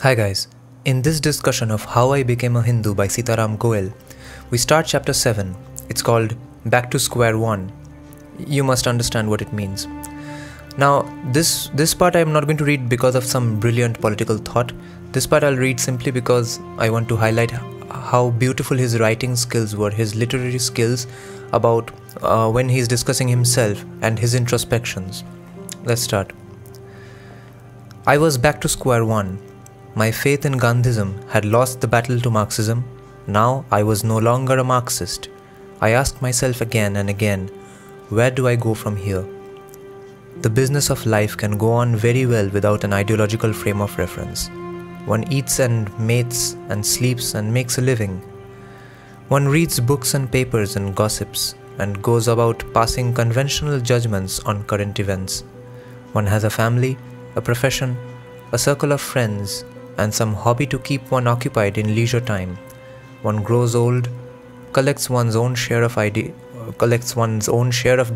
Hi guys, in this discussion of How I Became a Hindu by Sita Ram Goel, we start chapter 7. It's called Back to Square One. You must understand what it means. Now, this part I am not going to read because of some brilliant political thought. This part I'll read simply because I want to highlight how beautiful his writing skills were, his literary skills about when he's discussing himself and his introspections. Let's start. I was back to square one. My faith in Gandhism had lost the battle to Marxism. Now I was no longer a Marxist. I asked myself again and again, where do I go from here? The business of life can go on very well without an ideological frame of reference. One eats and mates and sleeps and makes a living. One reads books and papers and gossips and goes about passing conventional judgments on current events. One has a family, a profession, a circle of friends, and some hobby to keep one occupied in leisure time. One grows old, collects one's own share of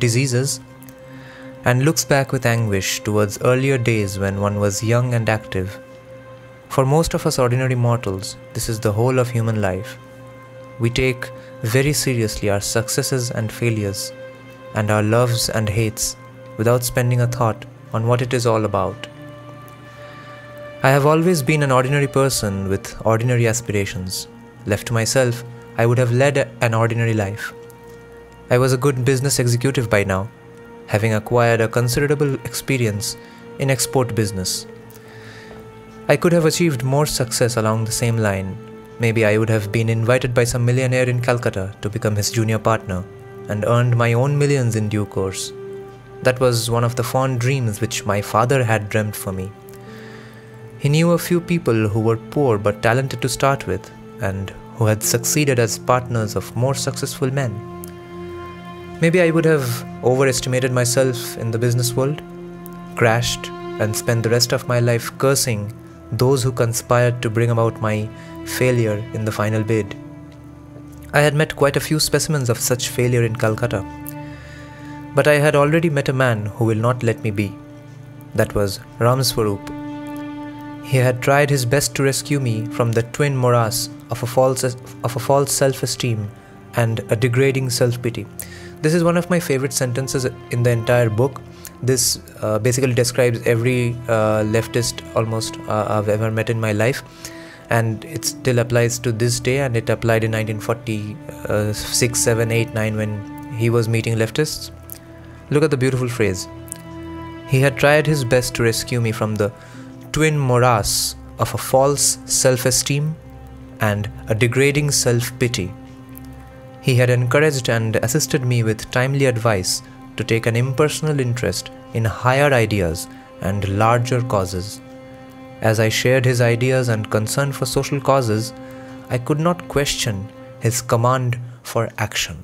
diseases, and looks back with anguish towards earlier days when one was young and active. For most of us ordinary mortals, this is the whole of human life. We take very seriously our successes and failures, and our loves and hates, without spending a thought on what it is all about. I have always been an ordinary person with ordinary aspirations. Left to myself, I would have led an ordinary life. I was a good business executive by now, having acquired a considerable experience in export business. I could have achieved more success along the same line. Maybe I would have been invited by some millionaire in Kolkata to become his junior partner and earned my own millions in due course. That was one of the fond dreams which my father had dreamt for me. He knew a few people who were poor but talented to start with, and who had succeeded as partners of more successful men. Maybe I would have overestimated myself in the business world, crashed, and spent the rest of my life cursing those who conspired to bring about my failure in the final bid. I had met quite a few specimens of such failure in Kolkata, but I had already met a man who will not let me be. That was Ramswarup. He had tried his best to rescue me from the twin morass of a false self-esteem and a degrading self-pity. This is one of my favorite sentences in the entire book. This basically describes every leftist almost I've ever met in my life, and it still applies to this day, and it applied in 1946, 7, 8, 9 when he was meeting leftists. Look at the beautiful phrase. He had tried his best to rescue me from the twin morass of a false self-esteem and a degrading self-pity. He had encouraged and assisted me with timely advice to take an impersonal interest in higher ideas and larger causes. As I shared his ideas and concern for social causes, I could not question his command for action.